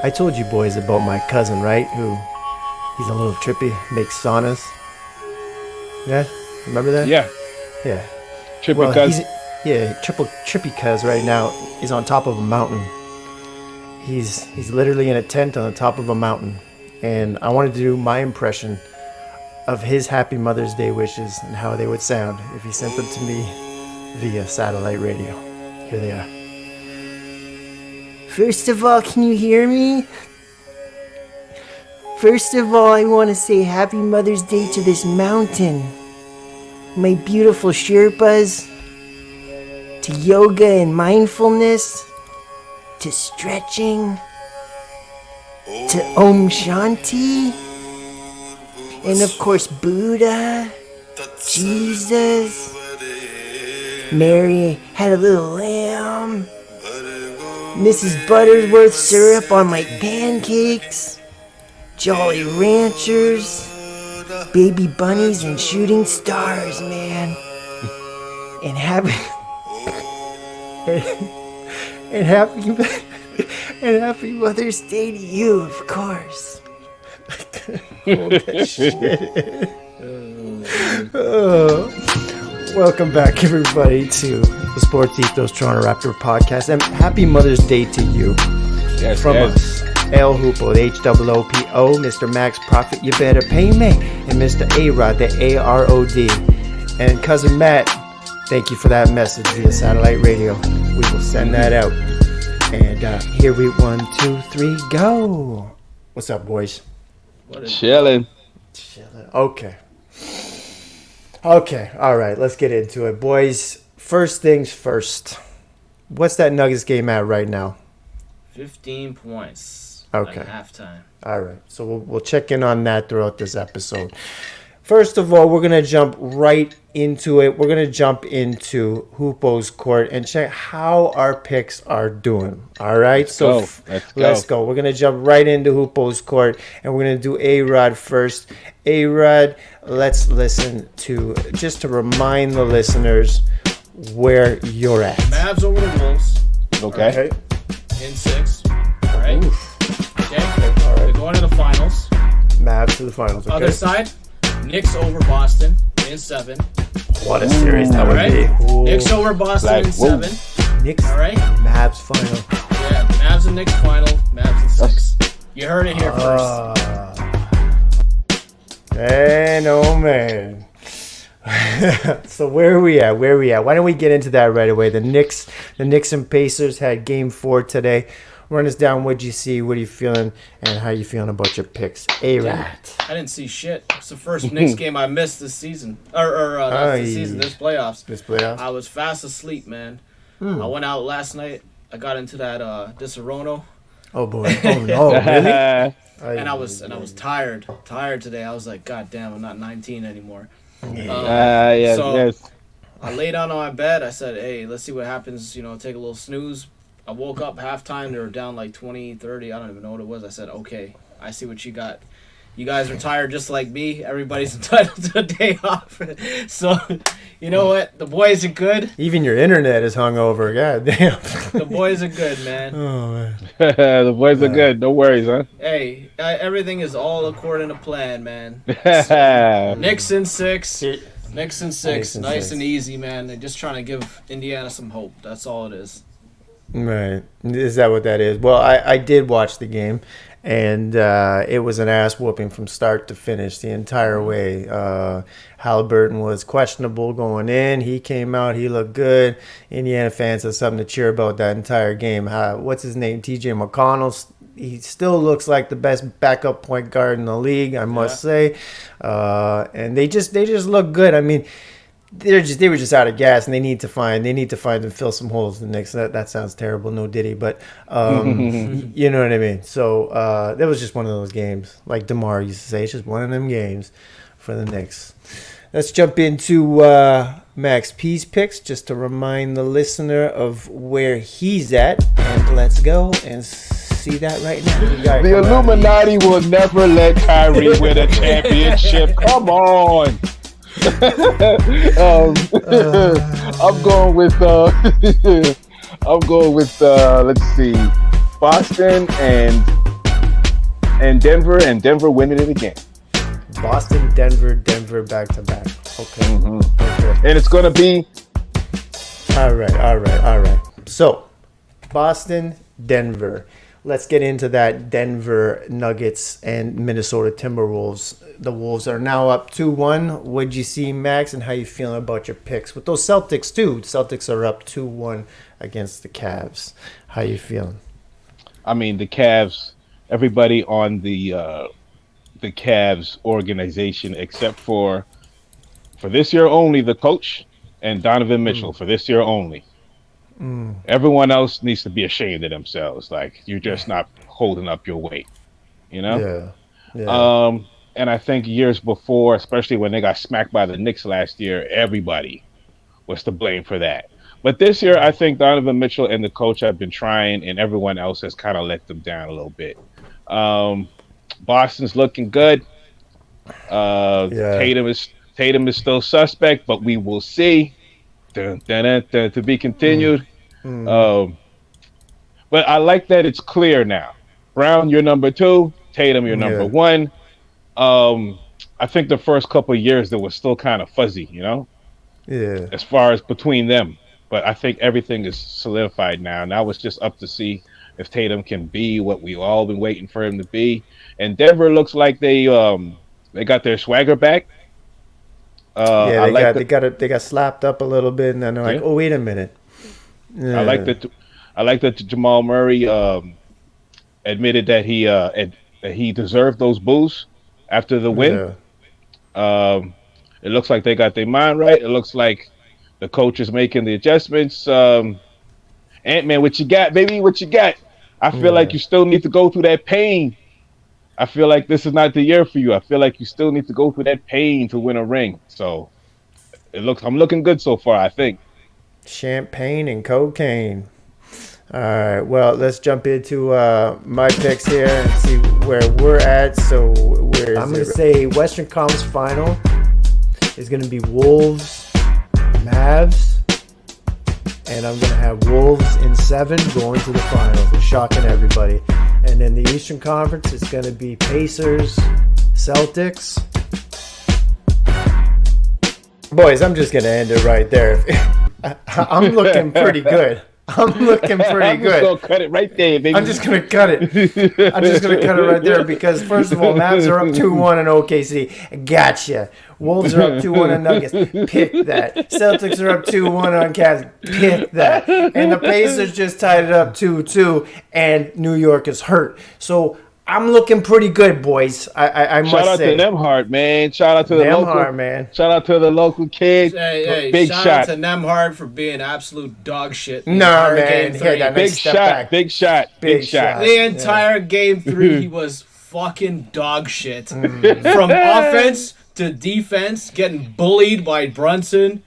I told you boys about my cousin, right? He's a little trippy, makes saunas. Yeah, remember that? Yeah. Yeah. Trippy cuz. Trippy cuz right now is on top of a mountain. He's literally in a tent on the top of a mountain, and I wanted to do my impression of his Happy Mother's Day wishes and how they would sound if he sent them to me via satellite radio. Here they are. First of all, can you hear me? First of all, I want to say Happy Mother's Day to this mountain. My beautiful Sherpas. To yoga and mindfulness. To stretching. To Om Shanti. And of course, Buddha. Jesus. Mary had a little lamb. Mrs. Butterworth syrup on my pancakes. Jolly Ranchers. Baby bunnies and shooting stars, man. And happy Mother's Day to you, of course. Welcome back, everybody, to the Sports Ethos Toronto Raptor podcast, and happy Mother's Day to you. Yes, from us, El Hoopo, the Hoopo, Mr. Max Profit, you better pay me, and Mr. A.Rod, the A.R.O.D. And Cousin Matt, thank you for that message via satellite radio. We will send that out. And here we 1, 2, 3, go. What's up, boys? Chilling. Okay. All right, let's get into it, boys. First things first. What's that Nuggets game at right now? 15 points. Okay. At halftime. All right, so we'll check in on that throughout this episode. First of all, we're going to jump right into it. We're going to jump into Hoopo's court and check how our picks are doing. All right? Let's go. We're going to jump right into Hoopo's court, and we're going to do A.Rod first. A.Rod, let's listen to, just to remind the listeners where you're at. Mavs over the Wolves. Okay. In 6. All right? Oof. Okay. All right. They're going to the finals. Mavs to the finals, okay? Other side, Knicks over Boston in 7. What a series that would be. Ooh. Knicks over Boston in 7. Knicks, all right? Mavs final. Yeah, Mavs and Knicks final. Mavs in 6. You heard it here first. Man, oh man. So where are we at? Why don't we get into that right away? The Knicks and Pacers had game 4 today. Run us down. What'd you see? What are you feeling? And how you feeling about your picks? A-Rod. I didn't see shit. It's the first Knicks game I missed this season. This playoffs. I was fast asleep, man. I went out last night. I got into that Disaronno. Oh boy. Oh no, really? And I was tired today. I was like, God damn, I'm not 19 anymore. Yes. I lay down on my bed. I said, hey, let's see what happens. Take a little snooze. I woke up halftime. They were down like 20, 30. I don't even know what it was. I said, okay, I see what you got. You guys are tired just like me. Everybody's entitled to a day off. So, you know what? The boys are good. Even your internet is hungover. God damn. The boys are good, man. Oh, man. The boys are good. No worries, huh? Hey, everything is all according to plan, man. Knicks in 6. Knicks in 6. Nice and easy, man. They're just trying to give Indiana some hope. That's all it is. Right. Is that what that is? Well, I did watch the game, and it was an ass whooping from start to finish the entire way. Halliburton was questionable going in. He came out. He looked good. Indiana fans had something to cheer about that entire game. What's his name? T.J. McConnell. He still looks like the best backup point guard in the league, I must say. And they just look good. I mean, they were just out of gas, and they need to find and fill some holes in the Knicks. That sounds terrible, no Diddy, but you know what I mean. So that was just one of those games, like DeMar used to say. It's just one of them games for the Knicks. Let's jump into Max P's picks, just to remind the listener of where he's at, and let's go and see that right now. The Illuminati will never let Kyrie win a championship. Come on. I'm going with let's see, Boston and and Denver winning it again. Boston, Denver, back to back. Okay. Okay. And it's going to be. All right. So, Boston, Denver. Let's get into that Denver Nuggets and Minnesota Timberwolves. The Wolves are now up 2-1. What'd you see, Max, and how you feeling about your picks? With those Celtics, too. Celtics are up 2-1 against the Cavs. How you feeling? I mean, the Cavs, everybody on the Cavs organization, except for this year only, the coach and Donovan Mitchell, for this year only. Everyone else needs to be ashamed of themselves. Like, you're just not holding up your weight, you know? Yeah. And I think years before, especially when they got smacked by the Knicks last year, everybody was to blame for that. But this year, I think Donovan Mitchell and the coach have been trying, and everyone else has kind of let them down a little bit. Boston's looking good. Tatum is still suspect, but we will see. To be continued. But I like that it's clear now. Brown, you're number 2. Tatum, you're number 1. I think the first couple of years there was still kind of fuzzy, you know? Yeah. As far as between them. But I think everything is solidified now. Now it's just up to see if Tatum can be what we've all been waiting for him to be. And Denver looks like they got their swagger back. They got slapped up a little bit, and then they're like, "Oh, wait a minute." Yeah. I like that Jamal Murray admitted that he deserved those boos after the win. Yeah. It looks like they got their mind right. It looks like the coach is making the adjustments. Ant-Man, what you got, baby? What you got? I feel like you still need to go through that pain. I feel like this is not the year for you. I feel like you still need to go through that pain to win a ring. So I'm looking good so far, I think. Champagne and cocaine. All right, well, let's jump into my picks here and see where we're at. So I'm going to say Western Conference Final is going to be Wolves, Mavs, and I'm going to have Wolves in 7 going to the finals. They're shocking everybody. And in the Eastern Conference, it's going to be Pacers, Celtics. Boys, I'm just going to end it right there. I'm looking pretty good. I'm just gonna cut it right there, baby. I'm just gonna cut it. I'm just gonna cut it right there because first of all, Mavs are up 2-1 in OKC. Gotcha. Wolves are up 2-1 on Nuggets. Pick that. Celtics are up 2-1 on Cavs. Pick that. And the Pacers just tied it up 2-2, and New York is hurt. So I'm looking pretty good, boys. I must say. Shout out to Nemhard, man. Shout out to the local man. Shout out to the local kid. Hey, big shout shot out to Nemhard for being absolute dog shit. No, man. Big shot. The entire game 3, he was fucking dog shit. From offense to defense, getting bullied by Brunson,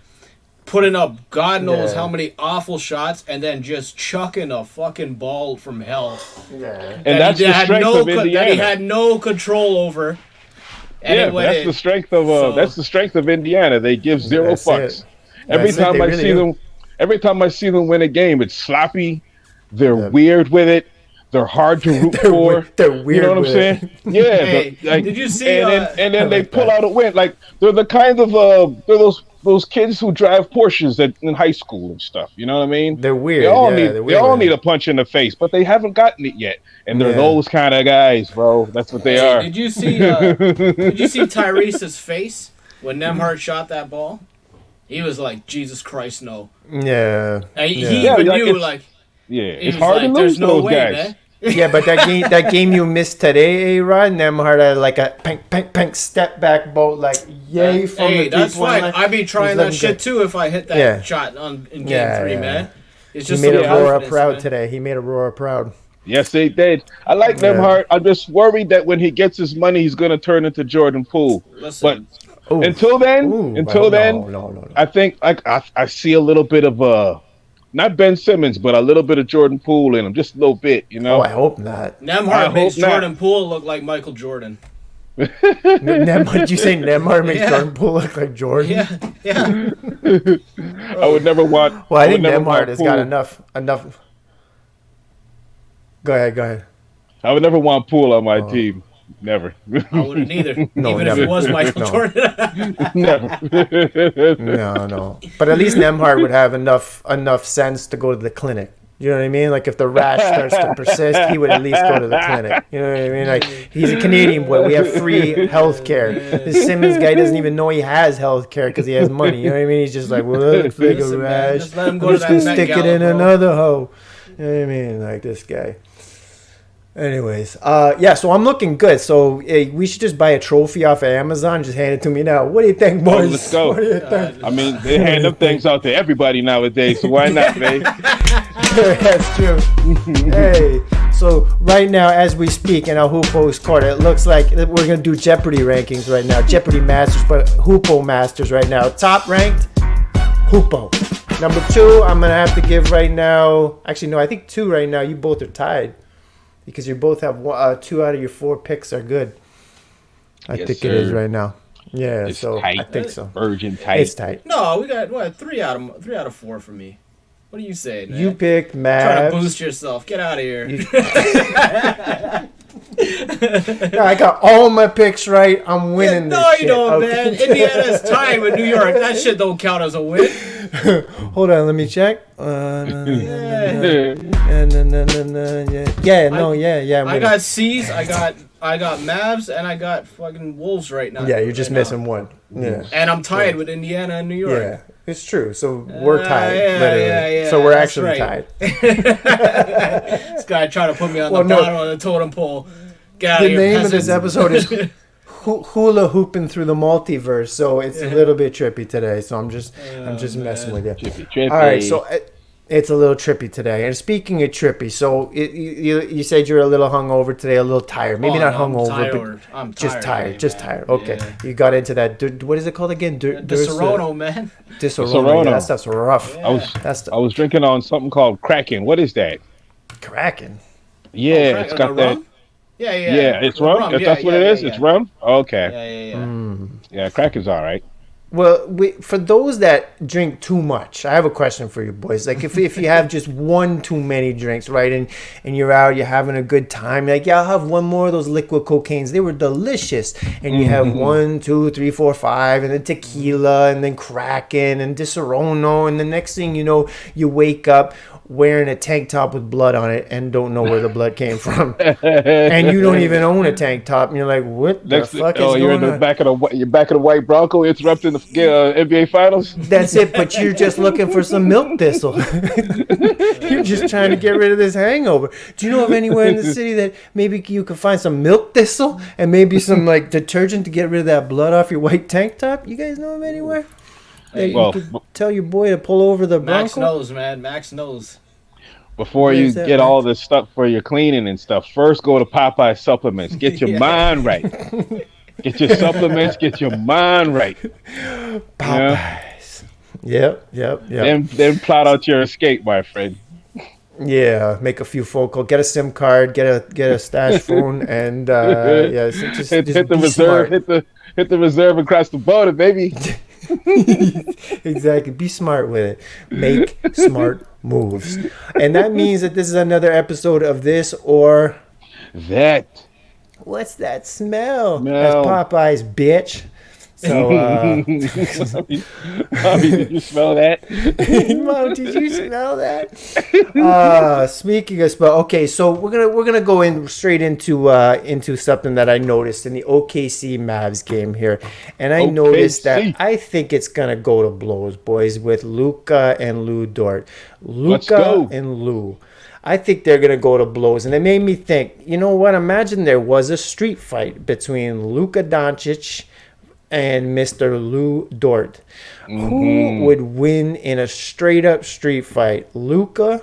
putting up God knows how many awful shots, and then just chucking a fucking ball from hell. Yeah. And that's the strength of Indiana. That he had no control over. And that's the strength of Indiana. They give zero fucks. Every time I see them win a game, it's sloppy. They're weird with it. They're hard to root for. They're weird. You know what I'm saying? Yeah. Hey, did you see? And then they pull out a win. Like they're the kind of they're those kids who drive Porsches in high school and stuff. You know what I mean? They're weird. They all need a punch in the face, but they haven't gotten it yet. And they're those kind of guys, bro. That's what they are. Did you see? Did you see Tyrese's face when Nemhard shot that ball? He was like, Jesus Christ, no. Yeah. And he even knew, like. Yeah, it's hard to lose to those guys. Man. Yeah, but that game you missed today, A-Rod, Nemhard had like a pink step back bolt, like yay from the that's fine. Like, I'd be trying that shit too if I hit that shot in game 3, man. It's just he made Aurora proud today. He made Aurora proud. Yes, they did. I like Nemhard. I'm just worried that when he gets his money, he's going to turn into Jordan Poole. Listen. But until then, I think I see a little bit of not Ben Simmons, but a little bit of Jordan Poole in him, just a little bit, you know. Oh, I hope not. Nemhard makes Jordan Poole look like Michael Jordan. Did you say Nemhard makes Jordan Poole look like Jordan? Yeah. I would never want. Well, I think Nemhard has got enough. Go ahead. I would never want Poole on my team. Never. I wouldn't either. No, Even never. if it was Michael No. Jordan. Never. No. But at least Nemhard would have enough sense to go to the clinic. You know what I mean? Like if the rash starts to persist, he would at least go to the clinic. You know what I mean? Like he's a Canadian boy. We have free health care. This Simmons guy doesn't even know he has health care because he has money. You know what I mean? He's just like, well, that looks like Listen, a man, rash. just let him go I'm to just that gonna Met stick it Gala, in bro. another hoe. You know what I mean? Like this guy. Anyways, so I'm looking good. So we should just buy a trophy off of Amazon. Just hand it to me now. What do you think, boys? Let's go. What do you think? I mean, they hand them things out to everybody nowadays, so why not, man? That's true. Hey, so right now, as we speak in our Hoopo's court, it looks like we're going to do Jeopardy rankings right now. Jeopardy Masters, but Hoopo Masters right now. Top ranked, Hoopo. Number 2, I'm going to have to give right now. Actually, no, I think 2 right now. You both are tied because you both have 2 out of your 4 picks are good. I think sir. it is right now. Yeah, It's so tight. I think so. Virgin tight. It's tight. No, we got 3 out of 4 for me. What are you saying, man? You picked Trying Mavs. to boost yourself. Get out of here. No, I got all my picks right. I'm winning no, this you shit. don't, Okay. man. Indiana's tied with New York. That shit don't count as a win. Hold on, let me check. Yeah, no, yeah. I'm I winning. got C's. I got Mavs, and I got fucking Wolves right now. Yeah, you're just right now. missing one. Yeah, And I'm tied with Indiana and New York. yeah, it's true. So we're tied, yeah, literally. yeah, So we're that's actually right. tied. This guy trying to put me on Well, the no. bottom of the totem pole. Get out The of here, name of this peasants. episode is Hula Hoopin through the Multiverse. So it's a little bit trippy today. So I'm just messing with you. Trippy. All right, so it's a little trippy today. And speaking of trippy, so you said you're a little hungover today, a little tired. Maybe not hungover, but I'm just tired. today, Just man. tired. Okay, Yeah. you got into that. What is it called again? The Serrano, man. Disaronno. Serrano. Yeah, that stuff's rough. Yeah. I was drinking on something called Kraken. What is that? Cracking. Yeah, it's got that. Rum? Yeah, Yeah, it's rum. If that's what it is, it's rum. Okay. Yeah. Yeah, Kraken's all right. Well, for those that drink too much, I have a question for you boys. Like, if you have just one too many drinks, right, and you're out, you're having a good time, like, yeah, I'll have one more of those liquid cocaines. They were delicious. And you have 1, 2, 3, 4, 5, and then tequila, and then Kraken, and Disaronno, and the next thing you know, you wake up wearing a tank top with blood on it and don't know where the blood came from. And you don't even own a tank top, and you're like, what the fuck is going on? You're in the back of the white Bronco interrupting the NBA Finals. That's it, but you're just looking for some milk thistle. You're just trying to get rid of this hangover. Do you know of anywhere in the city that maybe you could find some milk thistle and maybe some like detergent to get rid of that blood off your white tank top? You guys know of anywhere? That you could tell your boy to pull over the Bronco? Max knows, man. Max knows. Before you get all this stuff for your cleaning and stuff, first go to Popeye Supplements. Get your mind right. Get your supplements. Get your mind right. Popeyes. Yep. Then plot out your escape, my friend. Yeah, make a few phone calls, get a SIM card, get a stash phone, and just hit the be reserve, smart. hit the reserve across the border, baby. Exactly. Be smart with it. Make smart moves. And that means that this is another episode of This or That. What's that smell? No. That's Popeye's, bitch. So, Mommy, did you smell that? Mom, did you smell that? Speaking of smell, okay, so we're gonna go in straight into something that I noticed in the OKC Mavs game here, and I noticed that I think it's gonna go to blows, boys, with Luka and Lou Dort. Luka and Lou. I think they're going to go to blows. And it made me think, you know what? Imagine there was a street fight between Luka Doncic and Mr. Lou Dort. Who would win in a straight-up street fight, Luka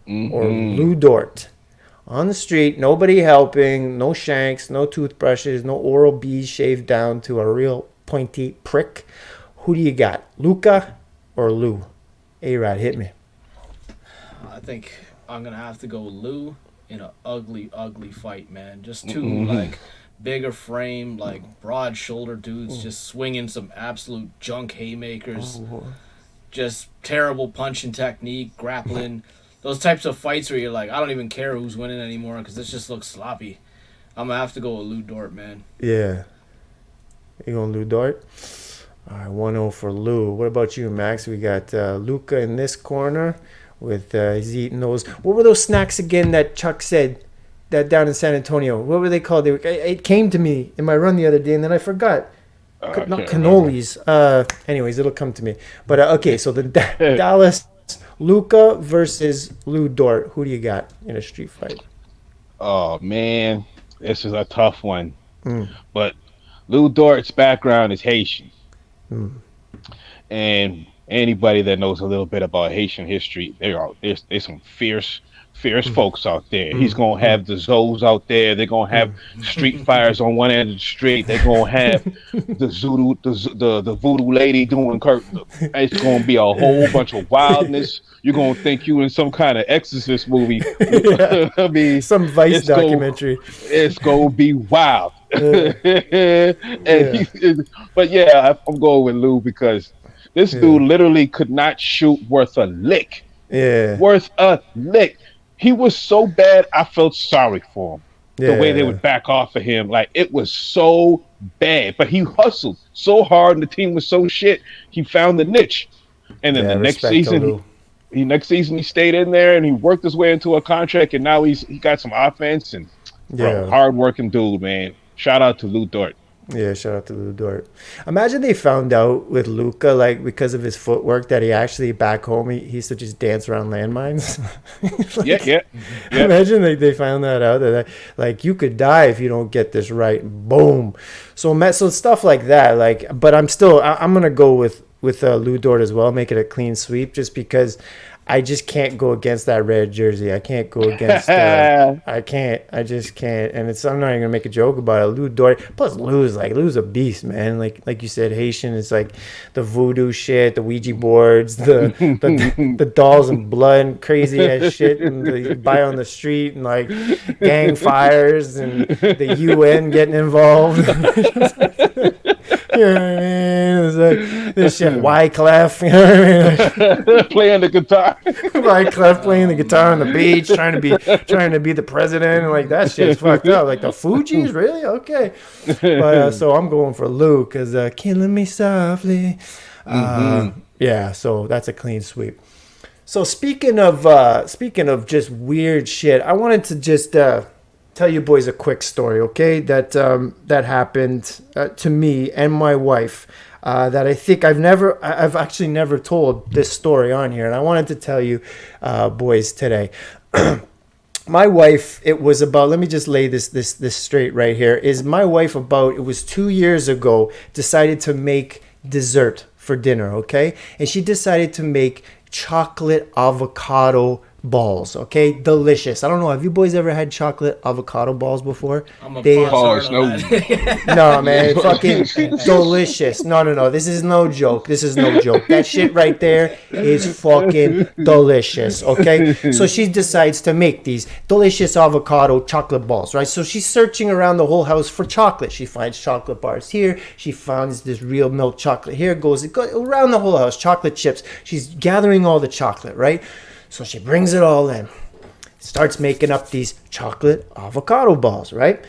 or Lou Dort? On the street, nobody helping, no shanks, no toothbrushes, no oral beads shaved down to a real pointy prick. Who do you got, Luka or Lou? A.Rod, hit me. I think I'm gonna have to go Lou in an ugly fight, man. Just two like bigger frame, like broad shoulder dudes, just swinging some absolute junk haymakers. Just terrible punching technique, grappling. those types of fights where you're like, I don't even care who's winning anymore because this just looks sloppy. I'm gonna have to go with Lou Dort, man. Yeah. You going Lou Dort? All right, 1-0 for Lou. What about you, Max? We got Luca in this corner with he's eating those. What were those snacks again that Chuck said that down in San Antonio? What were they called? It came to me in my run the other day, and then I forgot. Not cannolis. Anyways, it'll come to me. But okay, so the Dallas Luca versus Lou Dort. Who do you got in a street fight? Oh man, this is a tough one. But Lou Dort's background is Haitian, and anybody that knows a little bit about Haitian history, there's some fierce folks out there. He's gonna have the Zoes out there. They're gonna have street fires on one end of the street. They're gonna have the voodoo lady doing it's gonna be a whole bunch of wildness. You're gonna think you in some kind of Exorcist movie. I mean, some Vice documentary. It's gonna be wild. But I'm going with Lou because this dude literally could not shoot worth a lick. Yeah, worth a lick. He was so bad, I felt sorry for him. The way they would back off of him, like it was so bad. But he hustled so hard, and the team was so shit. He found the niche, and then the next season he stayed in there and he worked his way into a contract, and now he got some offense and hard working dude, man. Shout out to Lou Dort. Yeah, shout out to Lou Dort. Imagine they found out with Luca, like because of his footwork, that he actually back home he used to just dance around landmines. Yeah. Imagine they found that out, that like you could die if you don't get this right. Boom. So stuff like that. Like, but I'm gonna go with Lou Dort as well. Make it a clean sweep, just because I just can't go against that red jersey. I can't go against. I can't. I just can't. And I'm not even gonna make a joke about it. Lou Dort. Plus, Lou's a beast, man. Like you said, Haitian is like the voodoo shit, the Ouija boards, the dolls and blood, and crazy ass shit, and you buy on the street, and like gang fires, and the UN getting involved. You know what I mean? It's like this shit, Wyclef, you know what I mean? Playing the guitar. Wyclef playing the guitar on the beach, trying to be the president, and like that shit's fucked up. Like the Fugees, really? Okay. But so I'm going for Lou because killing me softly. Yeah, so that's a clean sweep. So speaking of just weird shit, I wanted to just tell you boys a quick story, okay? That happened to me and my wife. That I think I've actually never told this story on here, and I wanted to tell you, boys, today. My wife, it was about, let me just lay this straight right here. My wife, it was 2 years ago, decided to make dessert for dinner, okay? And she decided to make chocolate avocado balls, okay? Delicious. I don't know, have you boys ever had chocolate avocado balls before? I'm a pause. No, man, fucking delicious. No, this is no joke. That shit right there is fucking delicious, okay? So she decides to make these delicious avocado chocolate balls, right? So she's searching around the whole house for chocolate. She finds chocolate bars here. She finds this real milk chocolate here. It goes around the whole house, chocolate chips. She's gathering all the chocolate, right? So she brings it all in, starts making up these chocolate avocado balls, right?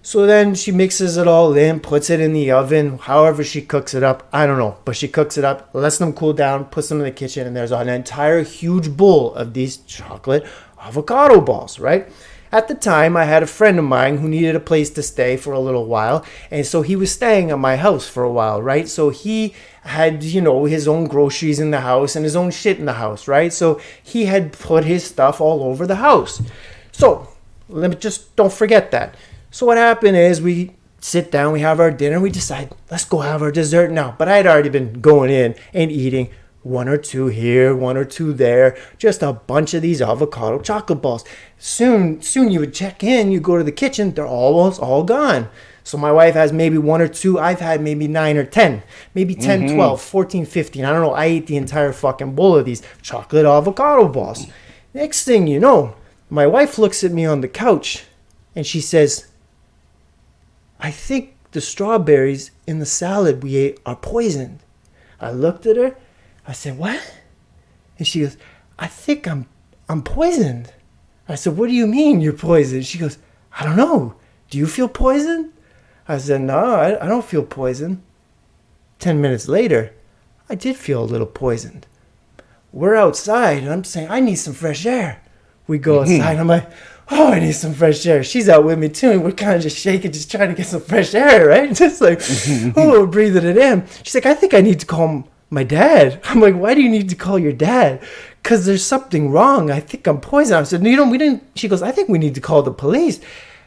So then she mixes it all in, puts it in the oven, however she cooks it up, I don't know. But she cooks it up, lets them cool down, puts them in the kitchen, and there's an entire huge bowl of these chocolate avocado balls, right? At the time, I had a friend of mine who needed a place to stay for a little while, and so he was staying at my house for a while, right? So he had, his own groceries in the house and his own shit in the house, right? So he had put his stuff all over the house. So don't forget that. So what happened is we sit down, we have our dinner, we decide, let's go have our dessert now. But I had already been going in and eating one or two here, one or two there, just a bunch of these avocado chocolate balls. Soon you would check in, you go to the kitchen, they're almost all gone. So my wife has maybe one or two, I've had maybe 9 or 10, maybe 10, 12, 14, 15. I don't know, I ate the entire fucking bowl of these chocolate avocado balls. Next thing you know, my wife looks at me on the couch and she says, I think the strawberries in the salad we ate are poisoned. I looked at her. I said, what? And she goes, I think I'm I'm poisoned. I said, what do you mean you're poisoned? She goes, I don't know. Do you feel poisoned? I said, no, I don't feel poisoned. 10 minutes later, I did feel a little poisoned. We're outside, and I'm saying, I need some fresh air. We go outside, and I'm like, oh, I need some fresh air. She's out with me, too, and we're kind of just shaking, just trying to get some fresh air, right? Just like, oh, we're breathing it in. She's like, I think I need to call my dad. I'm like, why do you need to call your dad? Because there's something wrong. I think I'm poisoned. I said, no, we didn't. She goes, I think we need to call the police.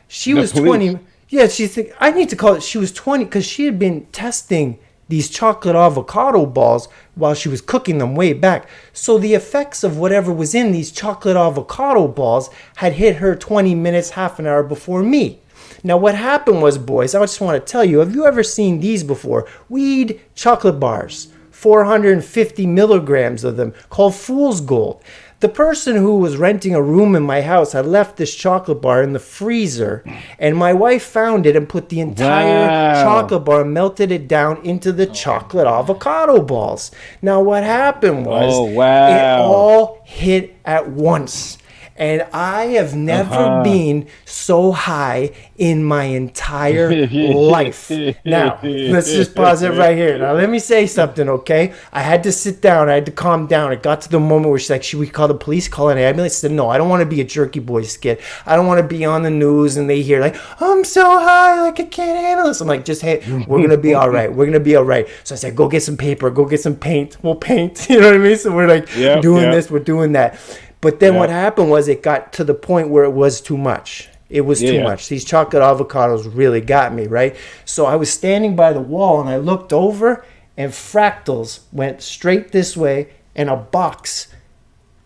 She was 20. Yeah, she said, I need to call it. She was 20 because she had been testing these chocolate avocado balls while she was cooking them way back. So the effects of whatever was in these chocolate avocado balls had hit her 20 minutes, half an hour before me. Now what happened was, boys, I just want to tell you, have you ever seen these before? Weed chocolate bars, 450 milligrams of them, called Fool's Gold. The person who was renting a room in my house had left this chocolate bar in the freezer, and my wife found it and put the entire chocolate bar, melted it down into the chocolate avocado balls. Now what happened was, it all hit at once. And I have never been so high in my entire life. Now, let's just pause it right here. Now, let me say something, okay? I had to sit down. I had to calm down. It got to the moment where she's like, should we call the police, call an ambulance? I said, no, I don't want to be a Jerky Boys skit. I don't want to be on the news and they hear like, I'm so high, like I can't handle this. I'm like, just, hey, we're going to be all right. We're going to be all right. So I said, go get some paper, go get some paint. We'll paint. You know what I mean? So we're like doing this, we're doing that. But then what happened was it got to the point where it was too much. It was too much. These chocolate avocados really got me, right? So I was standing by the wall and I looked over and fractals went straight this way and a box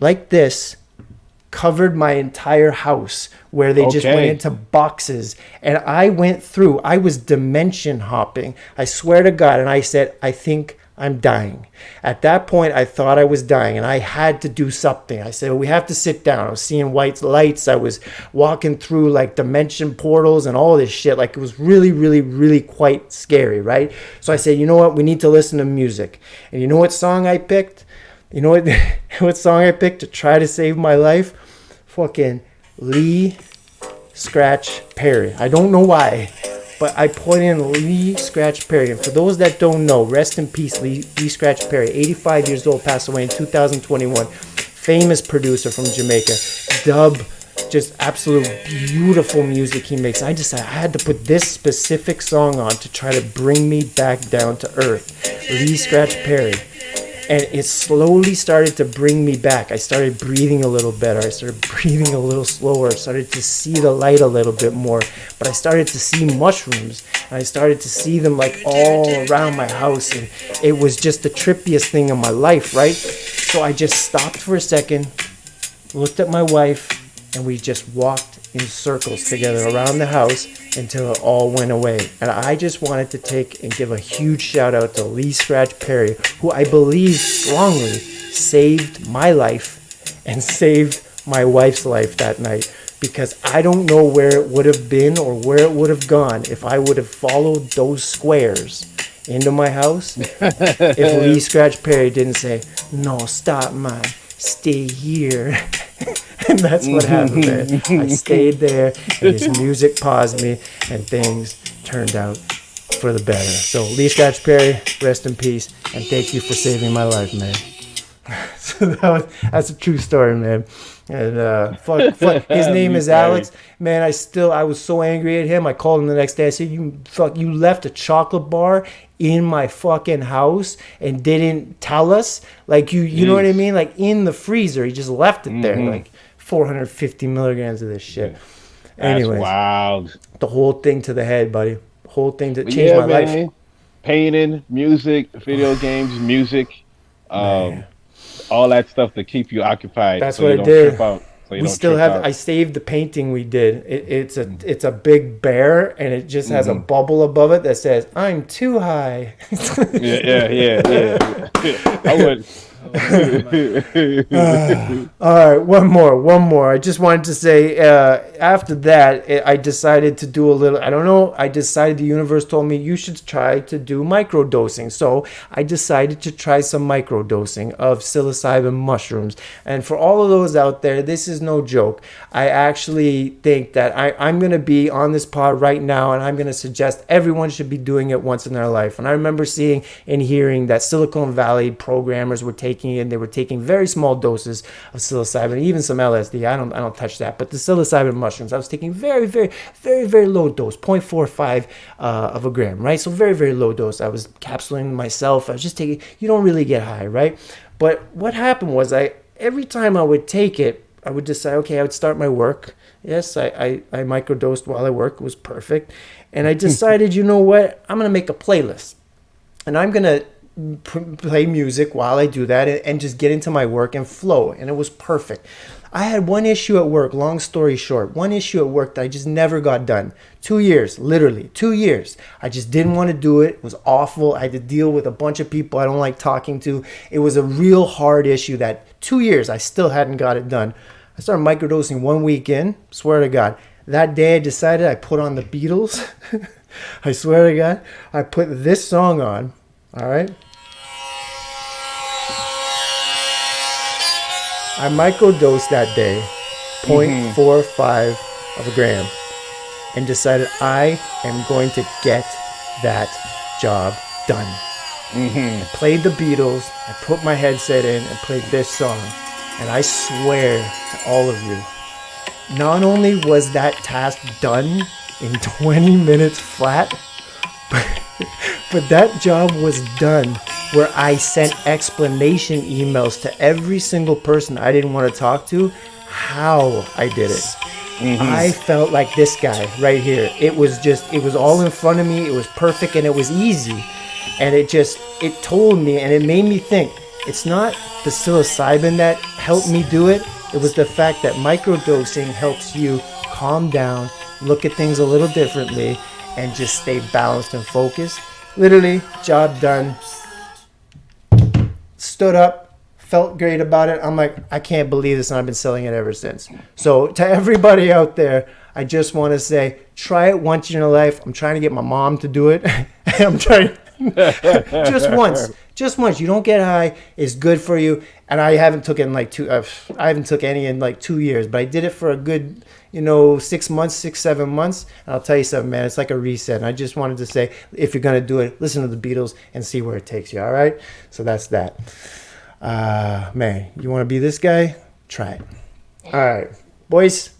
like this covered my entire house where they just went into boxes. And I went through. I was dimension hopping. I swear to God. And I said, I think I'm dying. At that point, I thought I was dying, and I had to do something. I said, well, we have to sit down. I was seeing white lights. I was walking through, like, dimension portals and all this shit. Like, it was really, really, really quite scary, right? So I said, you know what? We need to listen to music. And you know what song I picked? You know what song I picked to try to save my life? Fucking Lee Scratch Perry. I don't know why, but I put in Lee Scratch Perry. And for those that don't know, rest in peace, Lee Scratch Perry. 85 years old, passed away in 2021. Famous producer from Jamaica. Dub, just absolute beautiful music he makes. I decided I had to put this specific song on to try to bring me back down to earth. Lee Scratch Perry. And it slowly started to bring me back. I started breathing a little better. I started breathing a little slower. I started to see the light a little bit more. But I started to see mushrooms. And I started to see them like all around my house. And it was just the trippiest thing in my life, right? So I just stopped for a second, looked at my wife, and we just walked in circles together around the house until it all went away. And I just wanted to take and give a huge shout out to Lee Scratch Perry, who I believe strongly saved my life and saved my wife's life that night, because I don't know where it would have been or where it would have gone if I would have followed those squares into my house if Lee Scratch Perry didn't say, no, stop, man, stay here. And that's what happened, man. I stayed there, and his music paused me, and things turned out for the better. So, Lee Scratch Perry, rest in peace, and thank you for saving my life, man. So that's a true story, man. And fuck, his name is Alex. Man, I was so angry at him. I called him the next day. I said, you left a chocolate bar in my fucking house and didn't tell us. Like, you know what I mean? Like, in the freezer. He just left it there. Like, 450 milligrams of this shit. Anyways, wild. The whole thing to the head, buddy. The whole thing to change my life. Painting, music, video games, music. All that stuff to keep you occupied. That's what I did. We still have. I saved the painting we did. It's a big bear, and it just has a bubble above it that says, "I'm too high." yeah. All right, one more. I just wanted to say, after that, I decided to do a little, I don't know, I decided the universe told me you should try to do microdosing. So I decided to try some microdosing of psilocybin mushrooms. And for all of those out there, this is no joke. I actually think that I'm going to be on this pod right now, and I'm going to suggest everyone should be doing it once in their life. And I remember seeing and hearing that Silicon Valley programmers were taking it, and they were taking very small doses of psilocybin, even some LSD. I don't touch that, but the psilocybin mushrooms, I was taking very, very, very, very low dose, 0.45 of a gram, right? So very, very low dose. I was capsuling myself. I was just taking. You don't really get high, right? But what happened was, every time I would take it, I would decide, okay, I would start my work. Yes, I microdosed while I work. It was perfect. And I decided, you know what? I'm going to make a playlist. And I'm going to play music while I do that and just get into my work and flow. And it was perfect. I had one issue at work, long story short, one issue at work that I just never got done. 2 years, literally 2 years. I just didn't want to do it. It was awful. I had to deal with a bunch of people I don't like talking to. It was a real hard issue that 2 years I still hadn't got it done. I started microdosing 1 week in, swear to God. That day I decided I put on the Beatles. I swear to God, I put this song on, all right? I microdosed that day, 0.45 of a gram, and decided I am going to get that job done. I played the Beatles, I put my headset in and played this song, and I swear to all of you, not only was that task done in 20 minutes flat, but that job was done where I sent explanation emails to every single person I didn't want to talk to how I did it. I felt like this guy right here. It was all in front of me. It was perfect and it was easy. And it told me and it made me think, it's not the psilocybin that helped me do it. It was the fact that microdosing helps you calm down, look at things a little differently, and just stay balanced and focused. Literally, job done. Stood up, felt great about it. I'm like, I can't believe this, and I've been selling it ever since. So to everybody out there, I just want to say, try it once in your life. I'm trying to get my mom to do it. I'm trying just once. You don't get high. It's good for you. And I haven't took any in like 2 years, but I did it for a good, 6 months, 7 months. And I'll tell you something, man, it's like a reset. And I just wanted to say, if you're going to do it, listen to the Beatles and see where it takes you. All right. So that's that. Man, you want to be this guy? Try it. All right, boys.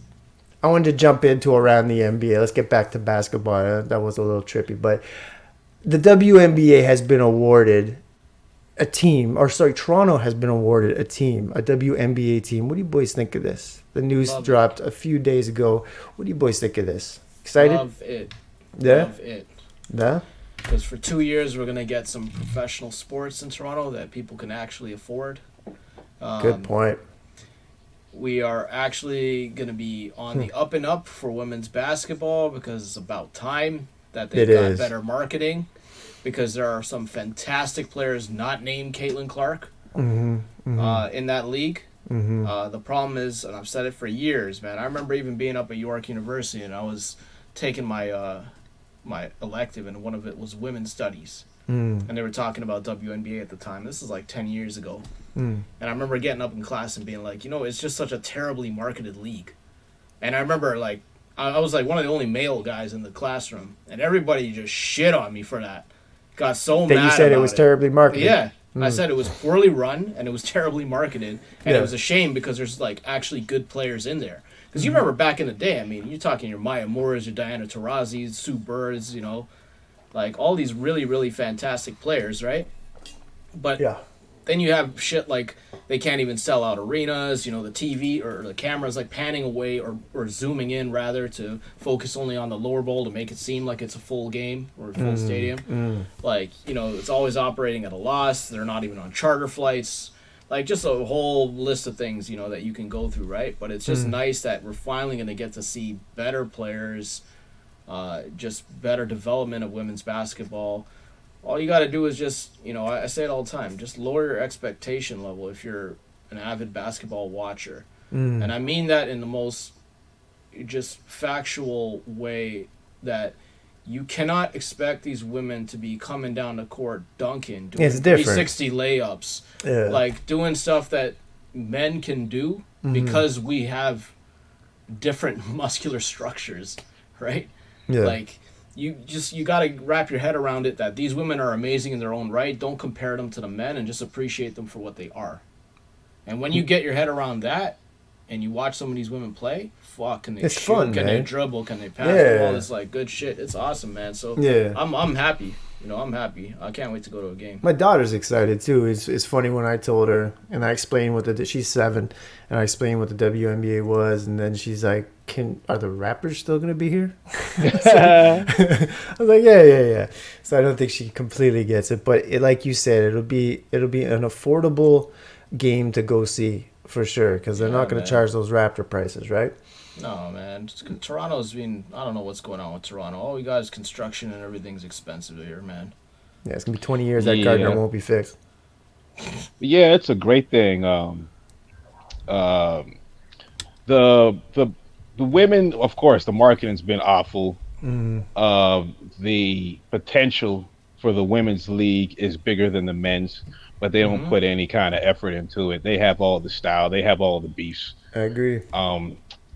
I wanted to jump into around the NBA. Let's get back to basketball. That was a little trippy, but the WNBA has been awarded a team, Toronto has been awarded a team, a WNBA team. What do you boys think of this? The news dropped a few days ago. What do you boys think of this? Excited? Love it. Yeah? Love it. Yeah? Because for 2 years, we're going to get some professional sports in Toronto that people can actually afford. Good point. We are actually going to be on the up and up for women's basketball because it's about time that they've got better marketing, because there are some fantastic players not named Caitlin Clark in that league. The problem is, and I've said it for years, man, I remember even being up at York University and I was taking my my elective, and one of it was women's studies. And they were talking about WNBA at the time. This is like 10 years ago. And I remember getting up in class and being like, it's just such a terribly marketed league. And I remember, like, I was like one of the only male guys in the classroom, and everybody just shit on me for that. Got so mad. That you said it was terribly marketed. Yeah. I said it was poorly run and it was terribly marketed, and it was a shame because there's like actually good players in there. Because you remember back in the day, I mean, you're talking your Maya Moore's, your Diana Taurasi's, Sue Bird's, like all these really, really fantastic players, right? But then you have shit like they can't even sell out arenas, the TV or the camera's like panning away or zooming in rather to focus only on the lower bowl to make it seem like it's a full game or a full stadium. Like, it's always operating at a loss. They're not even on charter flights. Like just a whole list of things, that you can go through, right? But it's just nice that we're finally going to get to see better players, just better development of women's basketball. all you got to do is just, I say it all the time, just lower your expectation level if you're an avid basketball watcher. And I mean that in the most just factual way, that you cannot expect these women to be coming down the court dunking, doing 360 layups, like doing stuff that men can do because we have different muscular structures, right? Yeah. Like, you got to wrap your head around it that these women are amazing in their own right. Don't compare them to the men, and just appreciate them for what they are. And when you get your head around that, and you watch some of these women play, fuck, can they shoot, fun, can they dribble, can they pass, all this like good shit. It's awesome, man. So I'm happy. I'm happy. I can't wait to go to a game. My daughter's excited too. It's funny when I told her and I explained she's 7, and I explained what the WNBA was, and then she's like, are the Raptors still gonna be here? I was like, yeah. So I don't think she completely gets it, but like you said, it'll be an affordable game to go see. For sure, because they're not going to charge those Raptor prices, right? No, man. Toronto's been... I don't know what's going on with Toronto. All we got is construction and everything's expensive here, man. Yeah, it's going to be 20 years that Gardner won't be fixed. Yeah, it's a great thing. The women, of course, the marketing's been awful. The potential for the women's league is bigger than the men's, but they don't put any kind of effort into it. They have all the style. They have all the beefs. I agree.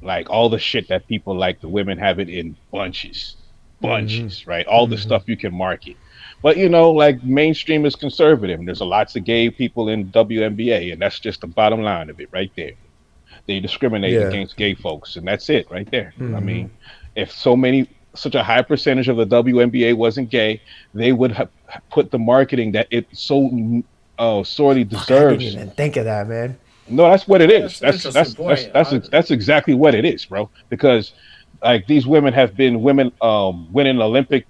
Like all the shit that people like, the women have it in bunches, right? All the stuff you can market. But, like mainstream is conservative. And there's lots of gay people in WNBA, and that's just the bottom line of it right there. They discriminate against gay folks, and that's it right there. I mean, if such a high percentage of the WNBA wasn't gay, they would have put the marketing that it so sorely deserves. I didn't even think of that, man. No, that's what it is. That's exactly what it is, bro. Because like these women have been winning Olympic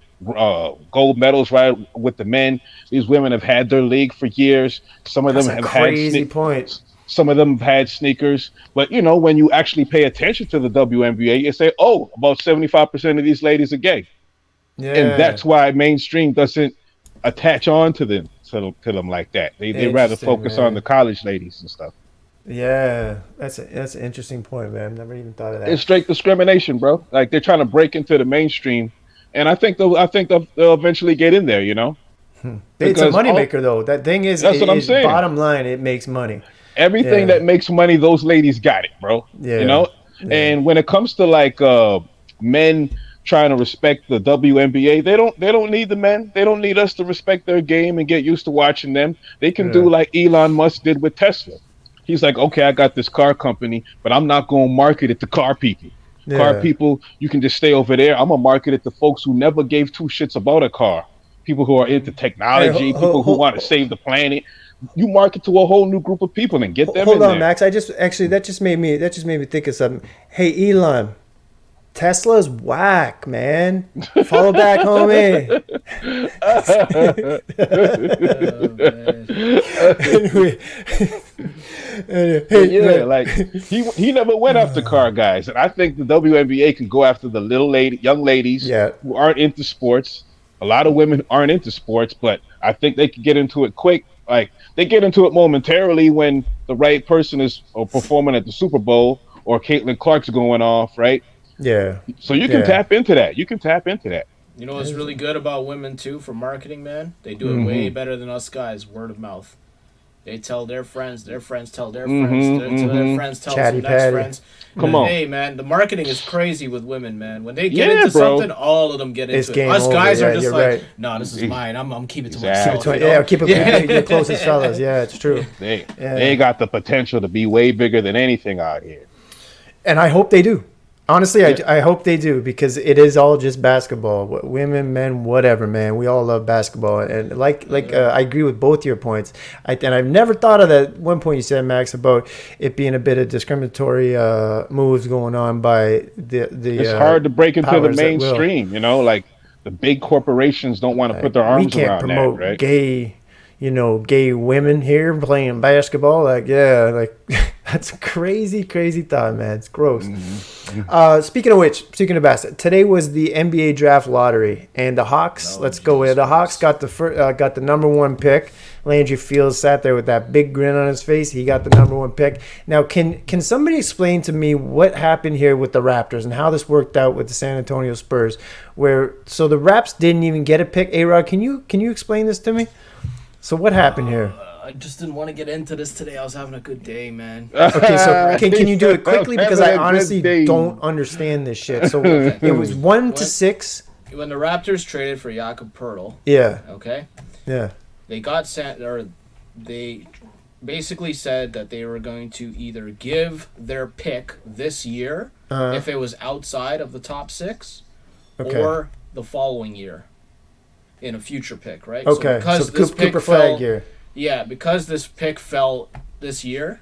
gold medals, right, with the men. These women have had their league for years. Some of them have crazy points. Some of them have had sneakers, but when you actually pay attention to the WNBA, you say, "Oh, about 75% of these ladies are gay," and that's why mainstream doesn't attach on to them like that. They rather focus on the college ladies and stuff. Yeah, that's an interesting point, man. I've never even thought of that. It's straight discrimination, bro. Like they're trying to break into the mainstream, and I think they'll eventually get in there. It's a moneymaker, though. That thing is, that's what I'm saying. Bottom line, it makes money. Everything that makes money, those ladies got it, bro. Yeah. And when it comes to like men trying to respect the WNBA, they don't need the men. They don't need us to respect their game and get used to watching them. They can do like Elon Musk did with Tesla. He's like, okay, I got this car company, but I'm not going to market it to car people. Yeah. Car people, you can just stay over there. I'm going to market it to folks who never gave two shits about a car. People who are into technology, people who want to save the planet. You market to a whole new group of people and get them in there. Hold on, Max. That just made me think of something. Hey, Elon, Tesla's whack, man. Follow back, homie. Like he never went after car guys, and I think the WNBA can go after the young ladies who aren't into sports. A lot of women aren't into sports, but I think they can get into it quick. Like they get into it momentarily when the right person is performing at the Super Bowl or Caitlin Clark's going off, right? Yeah. So you can tap into that. You know what's really good about women too for marketing, man? They do it way better than us guys. Word of mouth. They tell their friends tell their friends, their friends tell their next friends. Come on. Hey, man, the marketing is crazy with women, man. When they get into something, all of them get into it. Us guys are just like, no, this is mine. I'm keeping it to myself. Yeah, keep it your closest fellas. Yeah, it's true. They got the potential to be way bigger than anything out here. And I hope they do. Honestly, I hope they do, because it is all just basketball. Women, men, whatever, man. We all love basketball, and I agree with both your points. And I've never thought of that one point you said, Max, about it being a bit of discriminatory moves going on by the. It's hard to break into the mainstream, like the big corporations don't want to put their arms around that, right? We can't promote gay women here playing basketball. That's That's a crazy, crazy thought, man. It's gross. Mm-hmm. Speaking of basketball, today was the NBA draft lottery, and the Hawks. Let's go with the Hawks. Got the number one pick. Landry Fields sat there with that big grin on his face. He got the number one pick. Now, can somebody explain to me what happened here with the Raptors and how this worked out with the San Antonio Spurs? So the Raps didn't even get a pick. A.Rod, can you explain this to me? So what happened here? I just didn't want to get into this today. I was having a good day, man. Okay, so can you do it quickly, because I honestly don't understand this shit. So it was 1-6. When the Raptors traded for Jakob Poeltl. Yeah. Okay. Yeah. They basically said that they were going to either give their pick this year if it was outside of the top 6, or the following year in a future pick, right? Okay. So because Cooper Flag year. Yeah, because this pick fell this year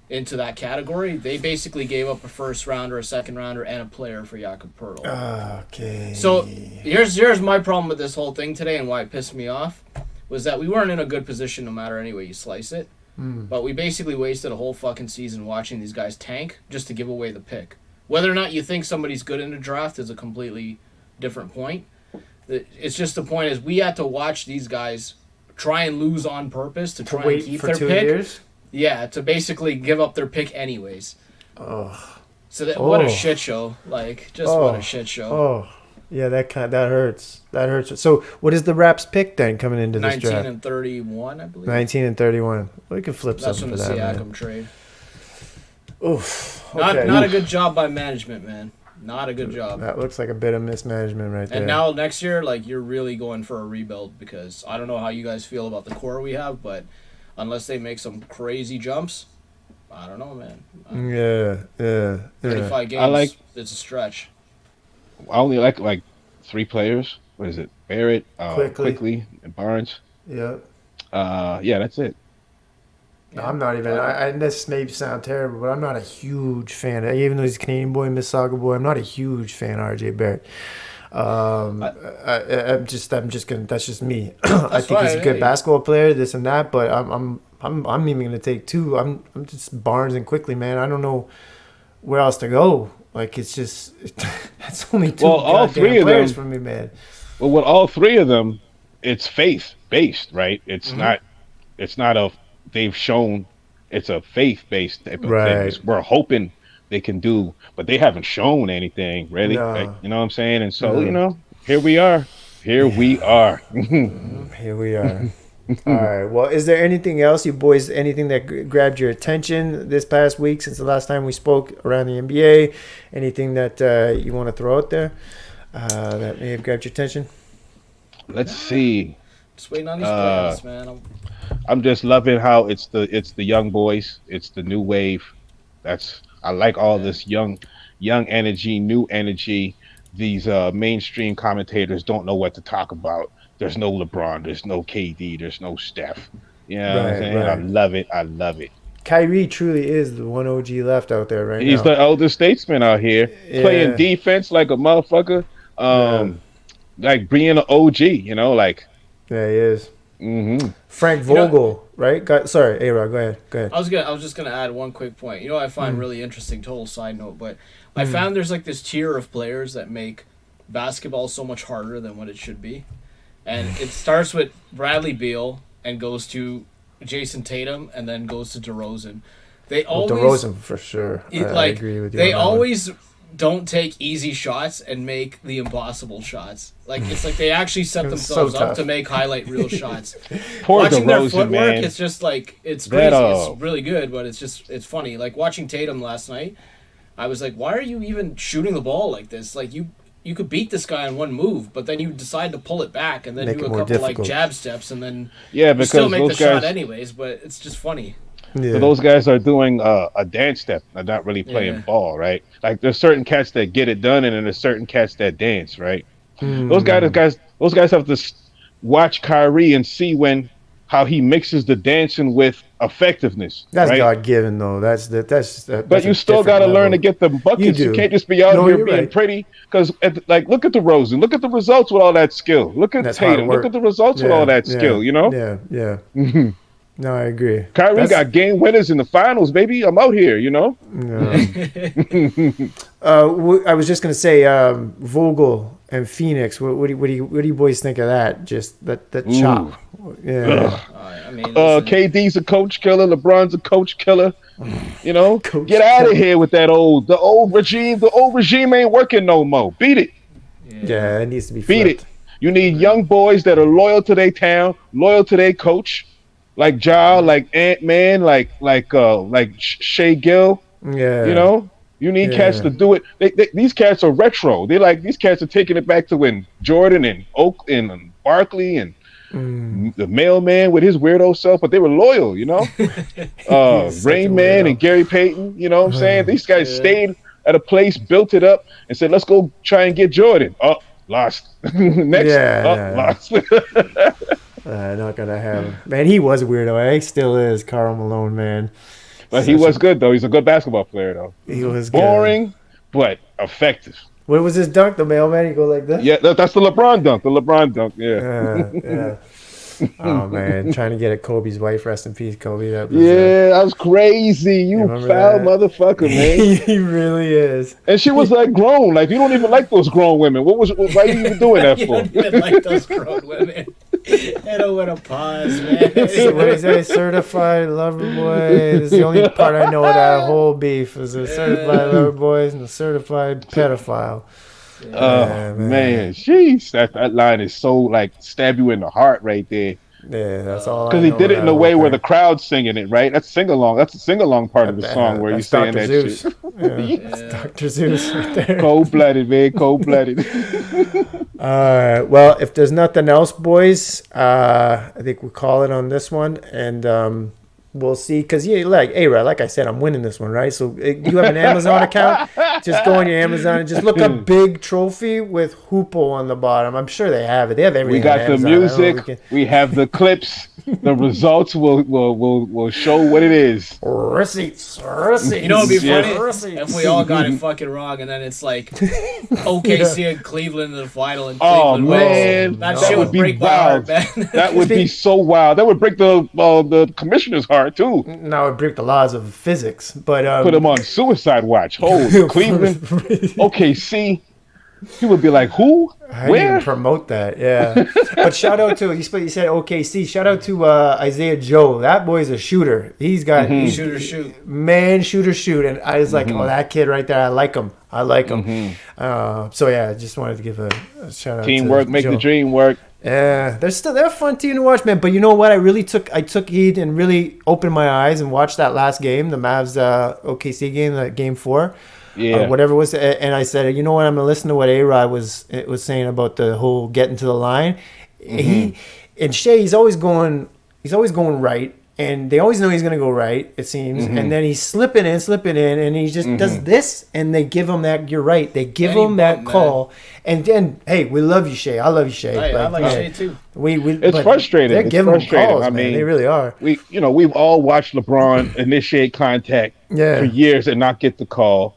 into that category, they basically gave up a first rounder, a second rounder, and a player for Jakob Poeltl. Okay. So here's my problem with this whole thing today, and why it pissed me off, was that we weren't in a good position no matter any way you slice it. But we basically wasted a whole fucking season watching these guys tank just to give away the pick. Whether or not you think somebody's good in the draft is a completely different point. It's just the point is we had to watch these guys try and lose on purpose to try and keep their pick. 2 years? Yeah, to basically give up their pick anyways. Oh. So what a shit show! Like, what a shit show. Oh, yeah, that hurts. That hurts. So, what is the Raps pick then coming into this draft? 19 and 31, I believe. 19 and 31. We could flip That's something from for the that, Siakam man. trade. Oof. Okay. Not a good job by management, man. Not a good job. That looks like a bit of mismanagement right there. And now next year, like, you're really going for a rebuild, because I don't know how you guys feel about the core we have, but unless they make some crazy jumps, I don't know, man. Yeah. 35 games, it's a stretch. I only like 3 players. What is it? Barrett, Quickly, and Barnes. Yeah. Yeah, that's it. Yeah. I'm not even. And this may sound terrible, but I'm not a huge fan. Even though he's a Canadian boy, Mississauga boy, I'm not a huge fan of RJ Barrett. I'm just gonna. That's just me. I think he's a good basketball player, this and that. But I'm even gonna take 2. I'm just Barnes and Quickly, man. I don't know where else to go. Like, it's just that's only 2 all 3 of players them for me, man. Well, with all 3 of them, it's faith based, right? It's not. It's not a. They've shown it's a faith based type of thing. We're hoping they can do, but they haven't shown anything really. No. Like, you know what I'm saying? And so here we are. Here we are. Here we are. All right. Well, is there anything else, you boys? Anything that grabbed your attention this past week since the last time we spoke around the NBA? Anything that you want to throw out there that may have grabbed your attention? Let's see. Just waiting on these playoffs, man. I'm just loving how it's the young boys. It's the new wave. I like all this young energy, new energy. These mainstream commentators don't know what to talk about. There's no LeBron. There's no KD. There's no Steph. You know what I'm saying? Right. I love it. Kyrie truly is the one OG left out there right now. He's the elder statesman out here, playing defense like a motherfucker. Like being an OG, like. Yeah, he is. Frank Vogel, right? Sorry, A-Rod, go ahead. I was just gonna add one quick point. I find really interesting, total side note, but I found there's like this tier of players that make basketball so much harder than what it should be. And it starts with Bradley Beal and goes to Jason Tatum and then goes to DeRozan. DeRozan for sure. I agree with you. They always don't take easy shots and make the impossible shots. Like, it's like they actually set themselves up to make highlight reel shots. Watching their footwork, man. It's just like, it's crazy. It's really good, but it's funny. Like, watching Tatum last night, I was like, why are you even shooting the ball like this? Like, you could beat this guy on one move, but then you decide to pull it back and then do a couple like jab steps and then you still make the shot anyways, but it's just funny. Yeah. So those guys are doing a dance step. They're not really playing ball, right? Like, there's certain cats that get it done, and then there's certain cats that dance, right? Those guys have to watch Kyrie and see how he mixes the dancing with effectiveness. That's right? God given, though. But you still got to learn to get the buckets. You can't just be out here being pretty. Because, look at DeRozan. Look at the results with all that skill. Look at Tatum. Look at the results with all that skill. Yeah. No, I agree. Kyrie got game winners in the finals, baby. I'm out here, you know. I was just gonna say, Vogel and Phoenix. What do you boys think of that? Just that chop. Yeah. I mean, listen. KD's a coach killer. LeBron's a coach killer. You know, Coach get out of killer. here with that old regime. The old regime ain't working no more. Beat it. Yeah, it needs to be Beat flipped. it. You need young boys that are loyal to their town, loyal to their coach, like Ja, like Ant-Man, like Shea Gill. Yeah. You know, you need cats to do it. These cats are retro. These cats are taking it back to when Jordan and Oakland and Barkley and the mailman with his weirdo self, but they were loyal, you know. Rain Man and Gary Payton, you know what I'm saying? These guys stayed at a place, built it up, and said, let's go try and get Jordan. Oh, lost. Next, lost. Not gonna happen. Man, he was a weirdo. He still is, Karl Malone, man. But he was good, though. He's a good basketball player, though. He was boring, but effective. What was his dunk? The mailman? He go like this? Yeah, that's the LeBron dunk. Yeah. Oh man, trying to get at Kobe's wife. Rest in peace, Kobe. That was, that was crazy. You foul motherfucker, man. He really is. And she was like grown. Like, you don't even like those grown women. Why are you even doing that You for? don't even like those grown women. They don't want to pause, man. So what is that? Certified lover boy. This is the only part I know of that whole beef is a certified lover boy and a certified pedophile. Man, jeez, that line is so like stab you in the heart right there. Yeah, that's all. Because he did it in a way where the crowd's singing it, right? That's sing along. That's a sing along part of the song where he's saying Dr. that Zeus. shit. That's Dr. Zeus right there. Cold blooded, man. Cold blooded. Well, if there's nothing else, boys, I think we call it on this one, and we'll see. Because like A-Rod, like I said, I'm winning this one, right? So you have an Amazon account, just go on your Amazon and just look up "big trophy" with Hoopo on the bottom. I'm sure they have it. They have everything. We got on the Amazon. music. We have the clips. The results will show what it is. Receipts. You know, it'd be funny Receipts. if we all got it fucking wrong, and then it's like OKC and Cleveland in the final, and Cleveland man, wins. That shit would break my heart, man. That would be so wild. That would break the commissioner's heart too. Now it break the laws of physics, but put him on suicide watch. Hold Cleveland, OKC. He would be like, who? I didn't Where? even promote that, yeah. But shout out to you said OKC. Shout out to Isaiah Joe. That boy's a shooter. He's got Shooter shoot. Shoot. And I was like, oh, that kid right there. I like him. So yeah, I just wanted to give a shout out. Teamwork to make Joe. the dream work. Yeah, they're a fun team to watch, man. But you know what? I took heed and really opened my eyes and watched that last game, the Mavs OKC game, that game 4. Whatever it was, and I said, you know what? I'm gonna listen to what A-Rod was saying about the whole getting to the line. He and Shea, he's always going right, and they always know he's gonna go right. It seems, and then he's slipping in, and he just does this, and they give him that. You're right. They give him that call, and then hey, we love you, Shea. I love you, Shea. I like Shea too. It's frustrating. They're giving him calls, I man. mean, They really are. We've all watched LeBron initiate contact for years and not get the call.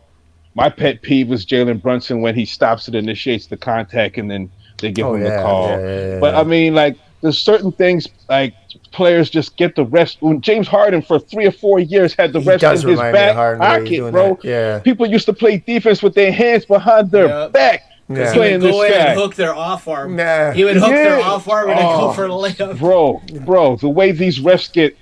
My pet peeve was Jalen Brunson when he stops and initiates the contact and then they give him the call. But I mean, like, there's certain things like players just get the rest. When James Harden for 3 or 4 years had the rest in his back pocket, bro. Yeah. People used to play defense with their hands behind their back. Yeah. He would go in and hook their off arm. He would hook their off arm and then go for the layup. Bro, the way these refs get.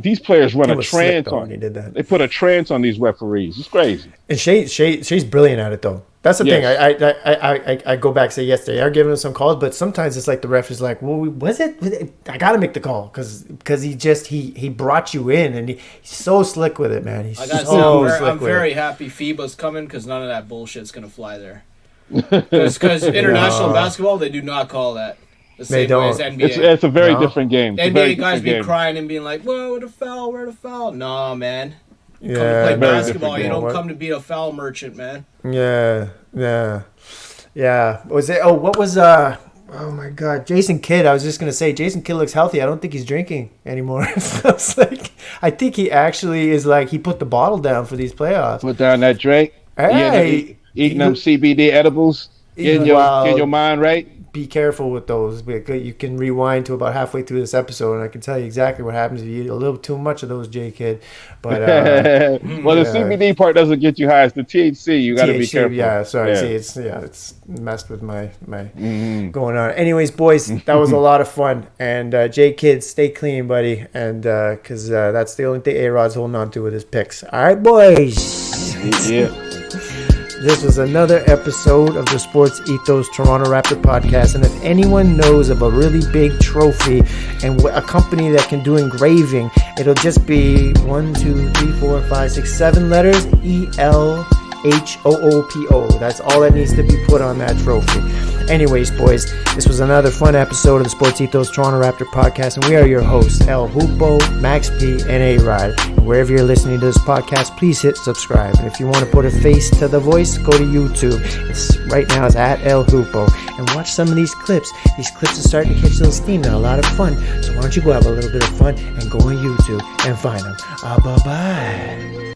These players run a trance on. He did that. They put a trance on these referees. It's crazy. And she's brilliant at it though. That's the thing. I go back and say yes, they are giving him some calls, but sometimes it's like the ref is like, well, was it? I got to make the call because he brought you in and he's so slick with it, man. He's I'm very happy FIBA's coming because none of that bullshit's gonna fly there. Because international basketball, they do not call that. The same way as NBA. It's a very different game. NBA guys be crying and being like, "Whoa, where the foul? No, man. You come to play basketball. You don't come to be a foul merchant, man." Yeah. Was it? Oh, what was? Oh my God, Jason Kidd. I was just gonna say, Jason Kidd looks healthy. I don't think he's drinking anymore. I think he actually is like he put the bottle down for these playoffs. Put down that drink. Hey, eating them CBD edibles. Getting your mind right. be careful with those. Because you can rewind to about halfway through this episode, and I can tell you exactly what happens if you eat a little too much of those, J-Kid. But well, the CBD part doesn't get you high. It's the THC. You got to be careful. Yeah, sorry. See, it's messed with my going on. Anyways, boys, that was a lot of fun. And J-Kid, stay clean, buddy. And because that's the only thing A-Rod's holding on to with his picks. All right, boys. Yeah. This was another episode of the Sports Ethos Toronto Raptor podcast. And if anyone knows of a really big trophy and a company that can do engraving, it'll just be 1, 2, 3, 4, 5, 6, 7 letters, ELHOOPO. That's all that needs to be put on that trophy. Anyways, boys, this was another fun episode of the Sports Ethos Toronto Raptor podcast, and we are your hosts, El Hoopo, Max P, and A.Rod. And wherever you're listening to this podcast, please hit subscribe. And if you want to put a face to the voice, go to YouTube. Right now it's at El Hoopo. And watch some of these clips. These clips are starting to catch a little steam. They're a lot of fun. So why don't you go have a little bit of fun and go on YouTube and find them. Bye-bye.